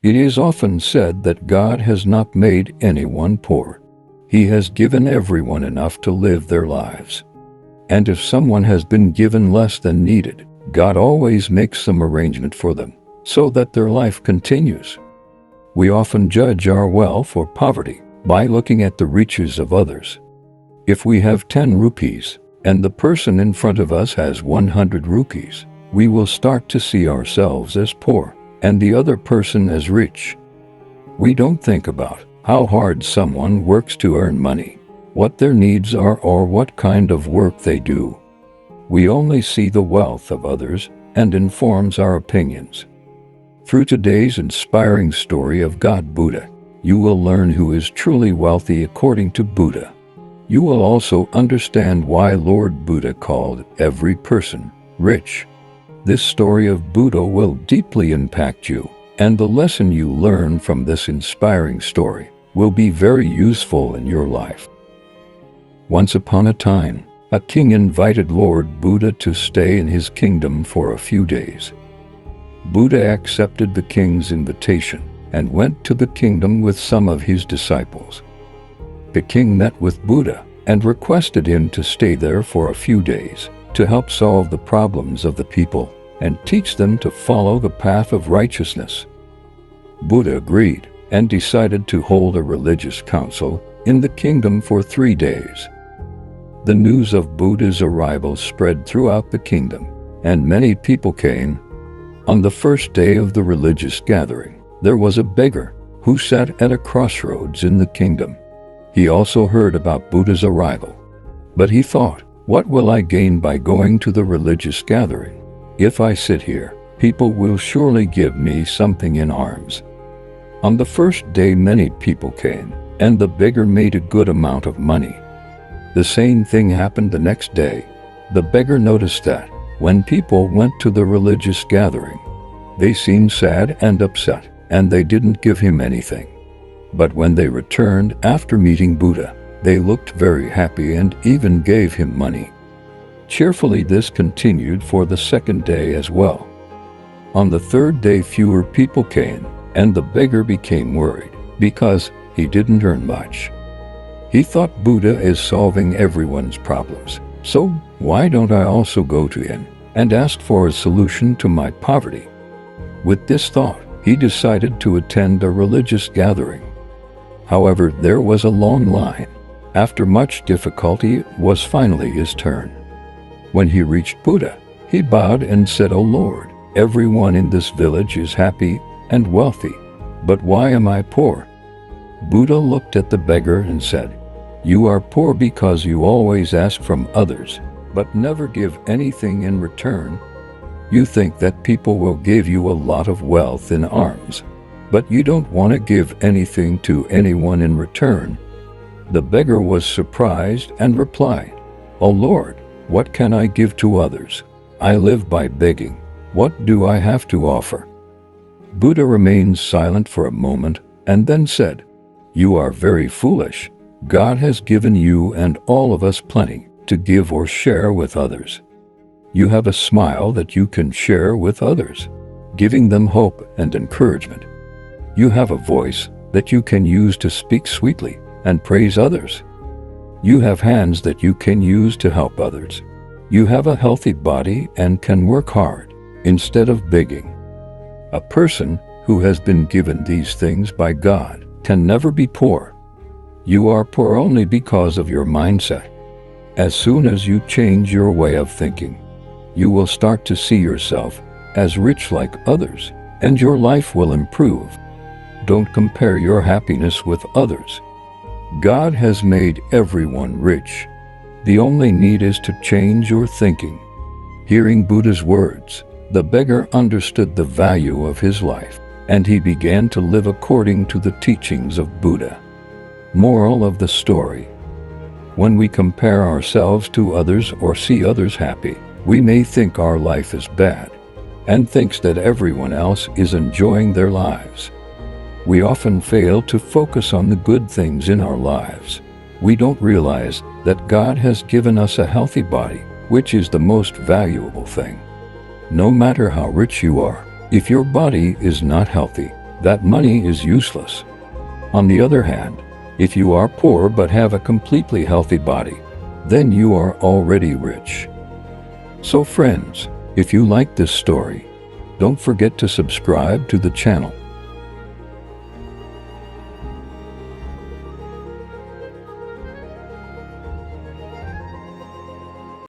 It is often said that God has not made anyone poor. He has given everyone enough to live their lives. And if someone has been given less than needed, God always makes some arrangement for them, so that their life continues. We often judge our wealth or poverty by looking at the riches of others. If we have 10 rupees, and the person in front of us has 100 rupees, we will start to see ourselves as poor, and the other person as rich. We don't think about how hard someone works to earn money, what their needs are, or what kind of work they do. We only see the wealth of others, and informs our opinions. Through today's inspiring story of God Buddha, you will learn who is truly wealthy according to Buddha. You will also understand why Lord Buddha called every person rich. This story of Buddha will deeply impact you, and the lesson you learn from this inspiring story will be very useful in your life. Once upon a time, a king invited Lord Buddha to stay in his kingdom for a few days. Buddha accepted the king's invitation and went to the kingdom with some of his disciples. The king met with Buddha and requested him to stay there for a few days to help solve the problems of the people and teach them to follow the path of righteousness. Buddha agreed and decided to hold a religious council in the kingdom for 3 days. The news of Buddha's arrival spread throughout the kingdom, and many people came. On the first day of the religious gathering, there was a beggar who sat at a crossroads in the kingdom. He also heard about Buddha's arrival. But he thought, "What will I gain by going to the religious gathering? If I sit here, people will surely give me something in alms." On the first day many people came, and the beggar made a good amount of money. The same thing happened the next day. The beggar noticed that when people went to the religious gathering, they seemed sad and upset, and they didn't give him anything. But when they returned after meeting Buddha, they looked very happy and even gave him money. Cheerfully, this continued for the second day as well. On the third day fewer people came, and the beggar became worried because he didn't earn much. He thought, Buddha is solving everyone's problems, so why don't I also go to him and ask for a solution to my poverty? With this thought, he decided to attend a religious gathering. However, there was a long line. After much difficulty, it was finally his turn. When he reached Buddha, he bowed and said, "O Lord, everyone in this village is happy and wealthy, but why am I poor?" Buddha looked at the beggar and said, "You are poor because you always ask from others, but never give anything in return. You think that people will give you a lot of wealth in alms, but you don't want to give anything to anyone in return." The beggar was surprised and replied, "O Lord, what can I give to others? I live by begging. What do I have to offer?" Buddha remained silent for a moment and then said, "You are very foolish. God has given you and all of us plenty to give or share with others. You have a smile that you can share with others, giving them hope and encouragement. You have a voice that you can use to speak sweetly and praise others. You have hands that you can use to help others. You have a healthy body and can work hard instead of begging. A person who has been given these things by God can never be poor. You are poor only because of your mindset. As soon as you change your way of thinking, you will start to see yourself as rich like others, and your life will improve. Don't compare your happiness with others. God has made everyone rich. The only need is to change your thinking." Hearing Buddha's words, the beggar understood the value of his life, and he began to live according to the teachings of Buddha. Moral of the story: when we compare ourselves to others or see others happy, we may think our life is bad, and thinks that everyone else is enjoying their lives. We often fail to focus on the good things in our lives. We don't realize that God has given us a healthy body, which is the most valuable thing. No matter how rich you are, if your body is not healthy, that money is useless. On the other hand, if you are poor but have a completely healthy body, then you are already rich. So friends, if you like this story, don't forget to subscribe to the channel